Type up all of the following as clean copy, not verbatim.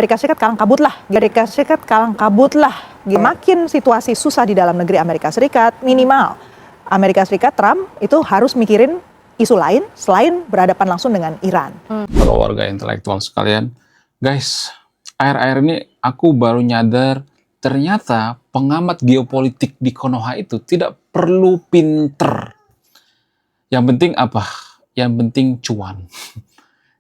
Amerika Serikat kalang kabut lah. Amerika Serikat kalang kabut lah. Makin situasi susah di dalam negeri Amerika Serikat, minimal Amerika Serikat, Trump itu harus mikirin isu lain selain berhadapan langsung dengan Iran. Kalau warga intelektual sekalian, guys, akhir-akhir ini aku baru nyadar ternyata pengamat geopolitik di Konoha itu tidak perlu pinter. Yang penting apa? Yang penting cuan.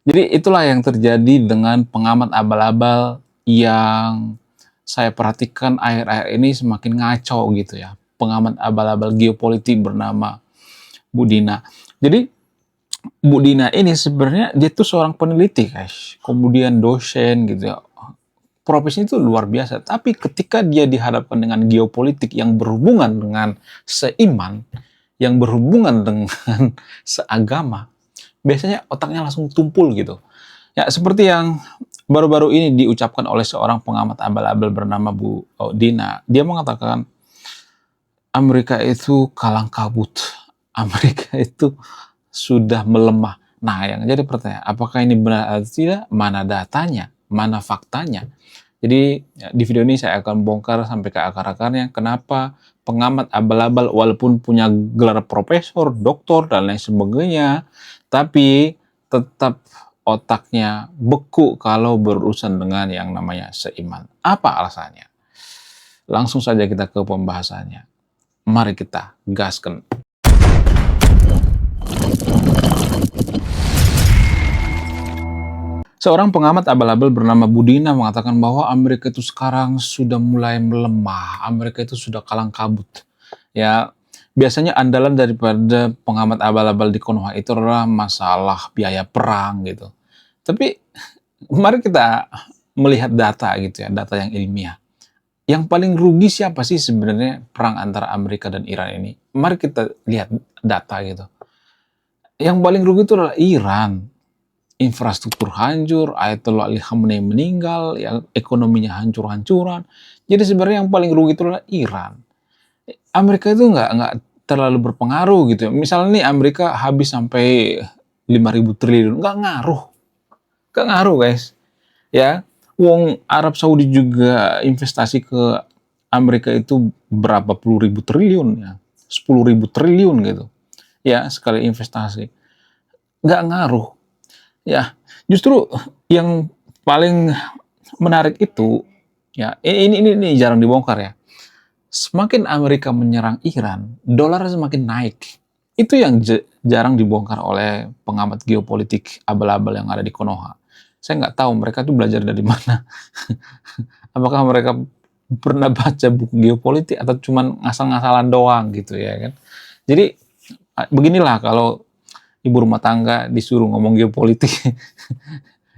Jadi itulah yang terjadi dengan pengamat abal-abal yang saya perhatikan akhir-akhir ini semakin ngaco gitu ya. Pengamat abal-abal geopolitik bernama Bu Dina. Jadi Bu Dina ini sebenarnya dia tuh seorang peneliti guys. Kemudian dosen gitu ya. Profesinya itu luar biasa. Tapi ketika dia dihadapkan dengan geopolitik yang berhubungan dengan seiman, yang berhubungan dengan seagama, biasanya otaknya langsung tumpul gitu. Ya, seperti yang baru-baru ini diucapkan oleh seorang pengamat abal-abal bernama Bu Dina. Dia mengatakan, Amerika itu kalang kabut. Amerika itu sudah melemah. Nah, yang jadi pertanyaan, apakah ini benar atau tidak? Mana datanya? Mana faktanya? Jadi, di video ini saya akan bongkar sampai ke akar-akarnya. Kenapa pengamat abal-abal walaupun punya gelar profesor, doktor, dan lain sebagainya, tapi tetap otaknya beku kalau berurusan dengan yang namanya seiman. Apa alasannya? Langsung saja kita ke pembahasannya. Mari kita gaskan. Seorang pengamat abal-abal bernama Bu Dina mengatakan bahwa Amerika itu sekarang sudah mulai melemah. Amerika itu sudah kalang kabut. Ya, biasanya andalan daripada pengamat abal-abal di Konoha itu adalah masalah biaya perang gitu. Tapi mari kita melihat data gitu ya, data yang ilmiah. Yang paling rugi siapa sih sebenarnya perang antara Amerika dan Iran ini? Mari kita lihat data gitu. Yang paling rugi itu adalah Iran. Infrastruktur hancur, Ayatollah Ali Khamenei meninggal, ya, ekonominya hancur-hancuran. Jadi sebenarnya yang paling rugi itu adalah Iran. Amerika itu nggak terlalu berpengaruh gitu. Misalnya nih Amerika habis sampai 5.000 triliun, nggak ngaruh guys. Ya, wong Arab Saudi juga investasi ke Amerika itu berapa puluh ribu triliun ya, 10.000 triliun gitu. Ya, sekali investasi. Nggak ngaruh. Ya, justru yang paling menarik itu, ya ini jarang dibongkar ya. Semakin Amerika menyerang Iran, dolar semakin naik. Itu yang jarang dibongkar oleh pengamat geopolitik abal-abal yang ada di Konoha. Saya nggak tahu mereka tuh belajar dari mana. Apakah mereka pernah baca buku geopolitik atau cuman ngasal-ngasalan doang gitu ya kan. Jadi beginilah kalau ibu rumah tangga disuruh ngomong geopolitik,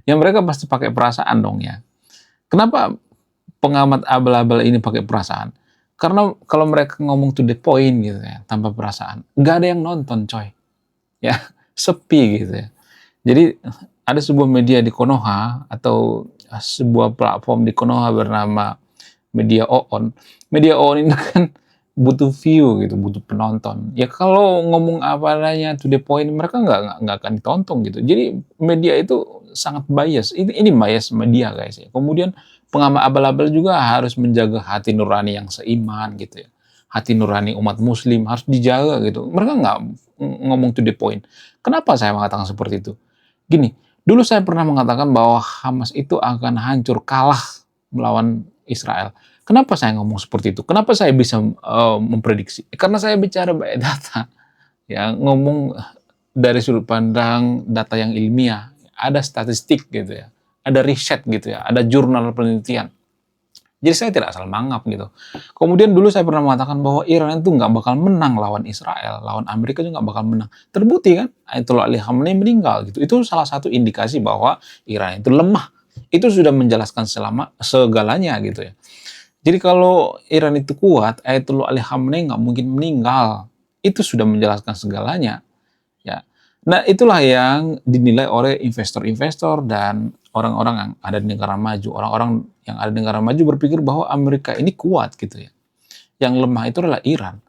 ya mereka pasti pakai perasaan dong ya. Kenapa pengamat abal-abal ini pakai perasaan? Karena kalau mereka ngomong to the point gitu ya, tanpa perasaan, nggak ada yang nonton coy. Ya, sepi gitu ya. Jadi ada sebuah media di Konoha atau sebuah platform di Konoha bernama Media Oon. Media Oon ini kan butuh view gitu, butuh penonton. Ya kalau ngomong apa adanya to the point, mereka nggak akan ditonton gitu. Jadi media itu sangat bias. Ini bias media guys ya. Kemudian pengamat abal-abal juga harus menjaga hati nurani yang seiman gitu ya. Hati nurani umat muslim harus dijaga gitu. Mereka nggak ngomong to the point. Kenapa saya mengatakan seperti itu? Gini, dulu saya pernah mengatakan bahwa Hamas itu akan hancur, kalah melawan Israel. Kenapa saya ngomong seperti itu? Kenapa saya bisa memprediksi? Karena saya bicara by data, ya ngomong dari sudut pandang data yang ilmiah, ada statistik gitu ya, ada riset gitu ya, ada jurnal penelitian. Jadi saya tidak asal mangap gitu. Kemudian dulu saya pernah mengatakan bahwa Iran itu nggak bakal menang lawan Israel, lawan Amerika juga nggak bakal menang. Terbukti kan? Ayatollah Ali Khamenei meninggal gitu. Itu salah satu indikasi bahwa Iran itu lemah. Itu sudah menjelaskan segalanya gitu ya. Jadi kalau Iran itu kuat, Ayatollah Ali Khamenei nggak mungkin meninggal. Itu sudah menjelaskan segalanya. Ya. Nah itulah yang dinilai oleh investor-investor dan orang-orang yang ada di negara maju. Orang-orang yang ada di negara maju berpikir bahwa Amerika ini kuat gitu ya. Yang lemah itu adalah Iran.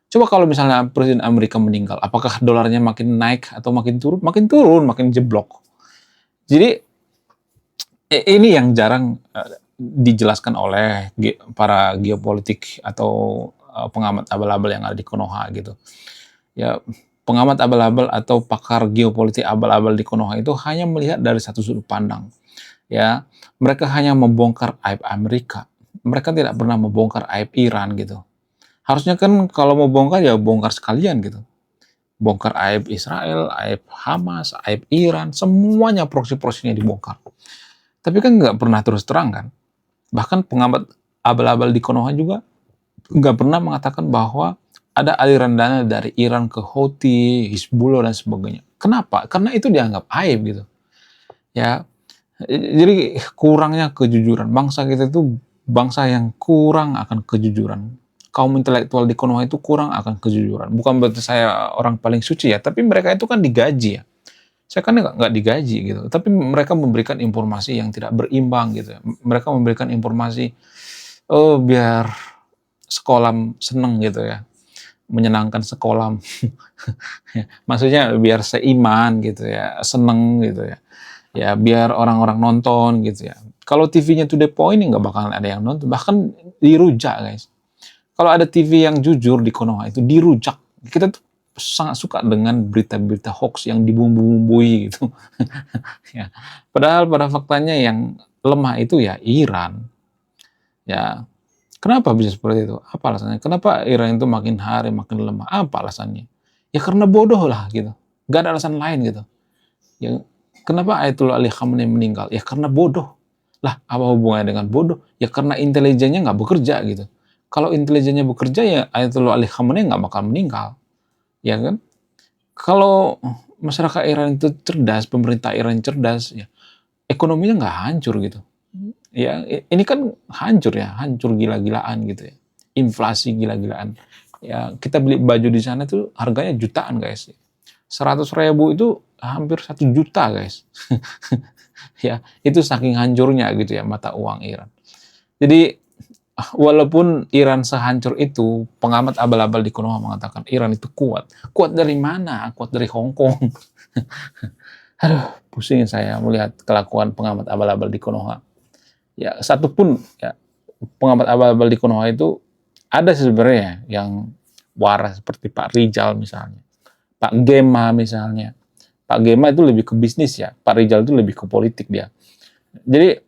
Coba kalau misalnya Presiden Amerika meninggal, apakah dolarnya makin naik atau makin turun? Makin turun, makin jeblok. Jadi Ini yang jarang dijelaskan oleh para geopolitik atau pengamat abal-abal yang ada di Konoha gitu. Ya, pengamat abal-abal atau pakar geopolitik abal-abal di Konoha itu hanya melihat dari satu sudut pandang. Ya, mereka hanya membongkar aib Amerika. Mereka tidak pernah membongkar aib Iran gitu. Harusnya kan kalau mau bongkar ya bongkar sekalian gitu. Bongkar aib Israel, aib Hamas, aib Iran, semuanya proksi-proksinya dibongkar. Tapi kan nggak pernah terus terang kan. Bahkan pengamat abal-abal di Konoha juga nggak pernah mengatakan bahwa ada aliran dana dari Iran ke Houthi, Hizbullah dan sebagainya. Kenapa? Karena itu dianggap aib gitu. Ya, jadi kurangnya kejujuran. Bangsa kita itu bangsa yang kurang akan kejujuran. Kaum intelektual di Konoha itu kurang akan kejujuran. Bukan berarti saya orang paling suci ya, tapi mereka itu kan digaji ya. Saya kan nggak digaji gitu, tapi mereka memberikan informasi yang tidak berimbang gitu ya. Mereka memberikan informasi, oh biar sekolah seneng gitu ya, menyenangkan sekolah. Maksudnya biar seiman gitu ya, seneng gitu ya. Ya biar orang-orang nonton gitu ya. Kalau TV-nya to the point nggak bakalan ada yang nonton, bahkan dirujak guys. Kalau ada TV yang jujur di Konoha itu dirujak. Kita tuh sangat suka dengan berita-berita hoax yang dibumbu-bumbui gitu. Ya. Padahal pada faktanya yang lemah itu ya Iran. Ya, kenapa bisa seperti itu? Apa alasannya? Kenapa Iran itu makin hari makin lemah? Apa alasannya? Ya karena bodoh lah gitu. Gak ada alasan lain gitu. Ya, kenapa Ayatollah Ali Khamenei meninggal? Ya karena bodoh. Lah, apa hubungannya dengan bodoh? Ya karena intelijennya nggak bekerja gitu. Kalau intelijennya bekerja ya Ayatollah Ali Khamenei nggak bakal meninggal. Ya kan? Kalau masyarakat Iran itu cerdas, pemerintah Iran cerdas, ya ekonominya nggak hancur gitu. Ya, ini kan hancur ya, hancur gila-gilaan gitu ya. Inflasi gila-gilaan. Ya, kita beli baju di sana tuh harganya jutaan guys. 100.000 itu hampir 1 juta guys. Ya, itu saking hancurnya gitu ya mata uang Iran. Jadi walaupun Iran sehancur itu, pengamat abal-abal di Konoha mengatakan Iran itu kuat. Kuat dari mana? Kuat dari Hong Kong. Aduh, pusing saya melihat kelakuan pengamat abal-abal di Konoha. Ya, satupun ya pengamat abal-abal di Konoha itu ada sebenarnya yang waras seperti Pak Rizal misalnya, Pak Gema misalnya. Pak Gema itu lebih ke bisnis ya, Pak Rizal itu lebih ke politik dia. Jadi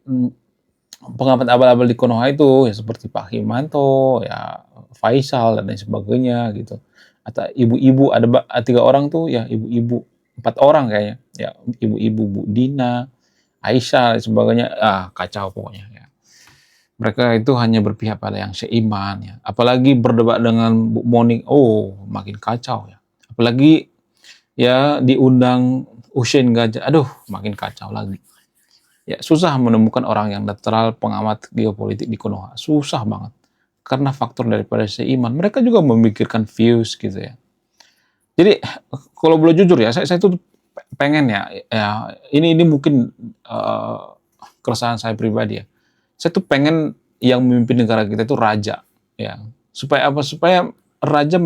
pengamat abal-abal di Konoha itu ya seperti Pak Himanto, ya Faisal dan lain sebagainya gitu. Atau ibu-ibu ada 3 orang tuh ya ibu-ibu, 4 orang kayaknya. Ya ibu-ibu Bu Dina, Aisyah dan sebagainya. Kacau pokoknya ya. Mereka itu hanya berpihak pada yang seiman ya. Apalagi berdebat dengan Bu Monik, makin kacau ya. Apalagi ya diundang Hussein Gajah, aduh makin kacau lagi. Ya, susah menemukan orang yang netral pengamat geopolitik di Konoha. Susah banget. Karena faktor daripada seiman. Mereka juga memikirkan views gitu ya. Jadi, kalau boleh jujur ya, saya tuh pengen ya ini mungkin keresahan saya pribadi ya. Saya tuh pengen yang memimpin negara kita itu raja. Ya. Supaya apa? Supaya raja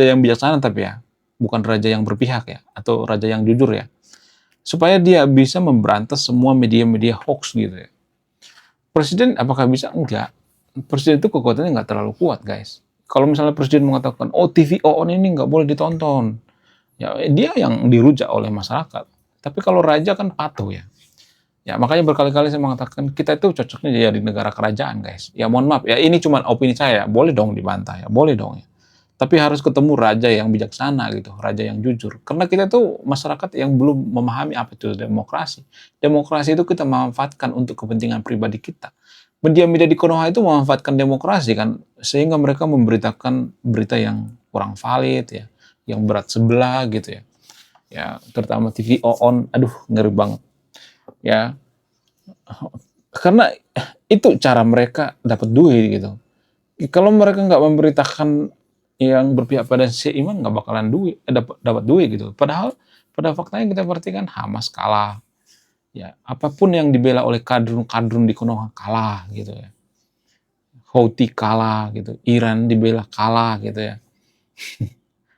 yang bijaksana tapi ya. Bukan raja yang berpihak ya. Atau raja yang jujur ya. Supaya dia bisa memberantas semua media-media hoax gitu ya. Presiden apakah bisa? Enggak. Presiden itu kekuatannya nggak terlalu kuat, guys. Kalau misalnya presiden mengatakan, TV on ini nggak boleh ditonton, ya dia yang dirujak oleh masyarakat. Tapi kalau raja kan patuh ya. Ya makanya berkali-kali saya mengatakan kita itu cocoknya jadi negara kerajaan, guys. Ya mohon maaf, ya ini cuma opini saya, boleh dong dibantah ya, boleh dong ya. Tapi harus ketemu raja yang bijaksana gitu, raja yang jujur. Karena kita tuh masyarakat yang belum memahami apa itu demokrasi. Demokrasi itu kita memanfaatkan untuk kepentingan pribadi kita. Media-media di Konoha itu memanfaatkan demokrasi kan, sehingga mereka memberitakan berita yang kurang valid ya, yang berat sebelah gitu ya. Ya, terutama TV on, aduh ngeri banget. Ya, karena itu cara mereka dapat duit gitu. Kalau mereka nggak memberitakan yang berpihak pada seiman nggak bakalan dapat duit gitu. Padahal pada faktanya kita perhatikan Hamas kalah. Ya, apapun yang dibela oleh kadrun-kadrun di Konoha kalah gitu ya. Houthi kalah gitu, Iran dibela kalah gitu ya.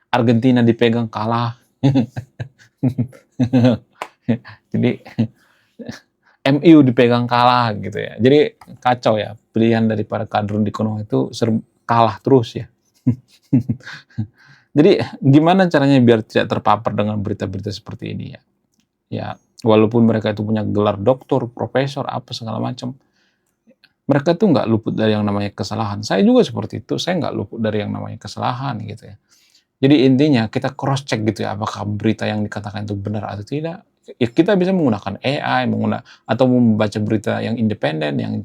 Argentina dipegang kalah. Jadi MU dipegang kalah gitu ya. Jadi kacau ya, pilihan daripada kader di Konoha itu kalah terus ya. Jadi gimana caranya biar tidak terpapar dengan berita-berita seperti ini ya? Ya, walaupun mereka itu punya gelar doktor, profesor, apa segala macam, mereka tuh nggak luput dari yang namanya kesalahan. Saya juga seperti itu, saya nggak luput dari yang namanya kesalahan gitu ya. Jadi intinya kita cross check gitu ya, apakah berita yang dikatakan itu benar atau tidak. Ya, kita bisa menggunakan AI, atau membaca berita yang independen, yang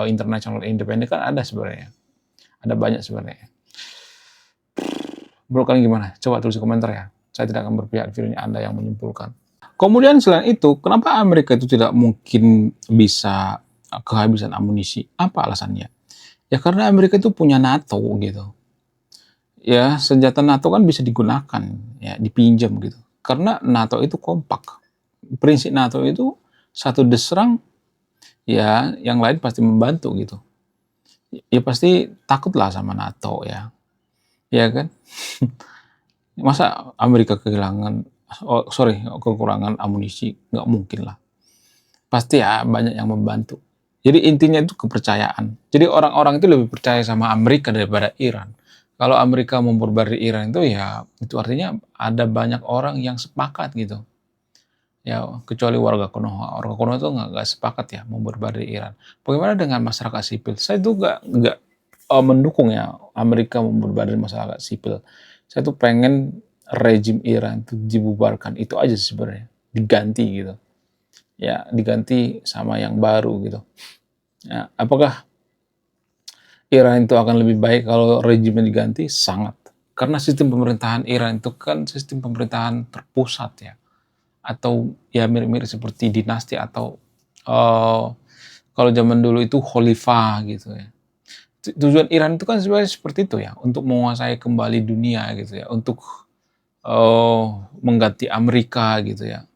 international independen kan ada sebenarnya. Ada banyak sebenarnya. Menurut kalian gimana? Coba tulis di komentar ya. Saya tidak akan berpihak di video ini, Anda yang menyimpulkan. Kemudian selain itu, kenapa Amerika itu tidak mungkin bisa kehabisan amunisi? Apa alasannya? Ya karena Amerika itu punya NATO gitu. Ya, senjata NATO kan bisa digunakan, ya dipinjam gitu. Karena NATO itu kompak. Prinsip NATO itu satu diserang, ya yang lain pasti membantu gitu. Ya pasti takutlah sama NATO ya. Ya kan? Masa Amerika kekurangan amunisi? Nggak mungkin lah. Pasti ya banyak yang membantu. Jadi intinya itu kepercayaan. Jadi orang-orang itu lebih percaya sama Amerika daripada Iran. Kalau Amerika membombardir Iran itu ya itu artinya ada banyak orang yang sepakat gitu. Ya kecuali warga Konoha. Warga Konoha itu nggak sepakat ya membombardir Iran. Bagaimana dengan masyarakat sipil? Saya tuh nggak mendukung ya Amerika membombardir masyarakat sipil. Saya tuh pengen rejim Iran itu dibubarkan. Itu aja sebenarnya. Diganti gitu. Ya diganti sama yang baru gitu. Ya, apakah Iran itu akan lebih baik kalau rejimnya diganti? Sangat. Karena sistem pemerintahan Iran itu kan sistem pemerintahan terpusat ya. Atau ya mirip-mirip seperti dinasti atau kalau zaman dulu itu khalifah gitu ya. Tujuan Iran itu kan sebenarnya seperti itu ya, untuk menguasai kembali dunia gitu ya, untuk mengganti Amerika gitu ya.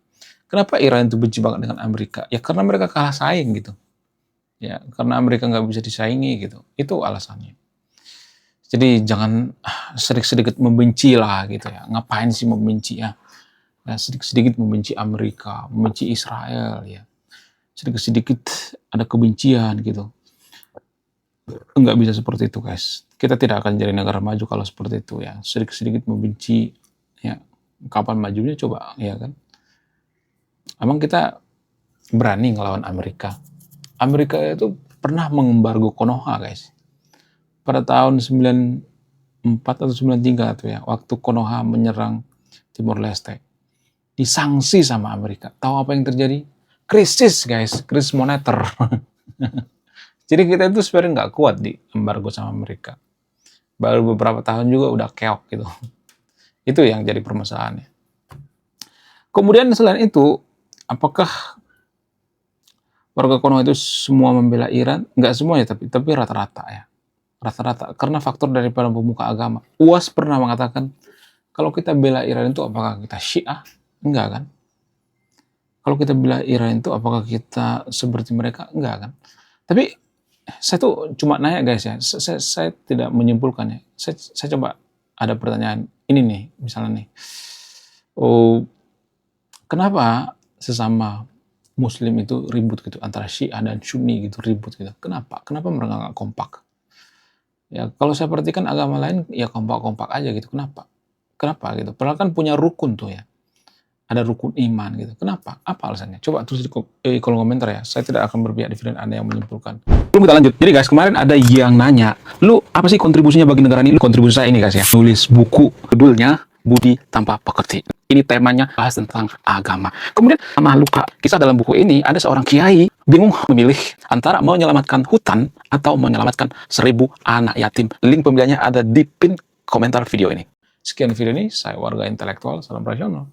Kenapa Iran itu benci banget dengan Amerika? Ya karena mereka kalah saing gitu. Ya, karena Amerika nggak bisa disaingi gitu. Itu alasannya. Jadi jangan sedikit-sedikit membenci lah gitu ya. Ngapain sih membenci ya? Ya sedikit-sedikit membenci Amerika, membenci Israel ya. Sedikit-sedikit ada kebencian gitu. Nggak bisa seperti itu guys. Kita tidak akan jadi negara maju kalau seperti itu ya. Sedikit-sedikit membenci ya. Kapan majunya coba ya kan? Emang kita berani ngelawan Amerika? Amerika itu pernah mengembargo Konoha guys. Pada tahun 94 atau 93 tuh ya, waktu Konoha menyerang Timor Leste. Disangsi sama Amerika. Tahu apa yang terjadi? Krisis guys, krisis moneter. Jadi kita itu sebenarnya nggak kuat di embargo sama Amerika. Baru beberapa tahun juga udah keok gitu. Itu yang jadi permasalahannya. Kemudian selain itu, apakah warga Konoha itu semua membela Iran? Nggak semuanya, tapi rata-rata ya. Rata-rata, karena faktor daripada pemuka agama. UAS pernah mengatakan, kalau kita bela Iran itu apakah kita Syiah? Enggak kan? Kalau kita bela Iran itu apakah kita seperti mereka? Enggak kan? Tapi saya tuh cuma nanya guys ya, saya tidak menyimpulkan ya. Saya coba ada pertanyaan ini nih, misalnya nih. Oh, kenapa sesama Muslim itu ribut gitu antara Syiah dan Sunni gitu ribut gitu? Kenapa? Kenapa mereka nggak kompak? Ya kalau saya perhatikan agama lain ya kompak-kompak aja gitu. Kenapa? Kenapa gitu? Padahal kan punya rukun tuh ya. Ada rukun iman gitu. Kenapa? Apa alasannya? Coba tulis di kolom komentar ya. Saya tidak akan berpihak di video Anda yang menyimpulkan. Belum kita lanjut. Jadi guys, kemarin ada yang nanya, lu apa sih kontribusinya bagi negara ini? Lu kontribusi saya ini guys ya. Nulis buku, judulnya Budi Tanpa Pekerti. Ini temanya bahas tentang agama. Kemudian sama luka. Kisah dalam buku ini ada seorang kiai bingung memilih antara menyelamatkan hutan atau menyelamatkan 1000 anak yatim. Link pembeliannya ada di pin komentar video ini. Sekian video ini, saya Warga Intelektual, salam rasional.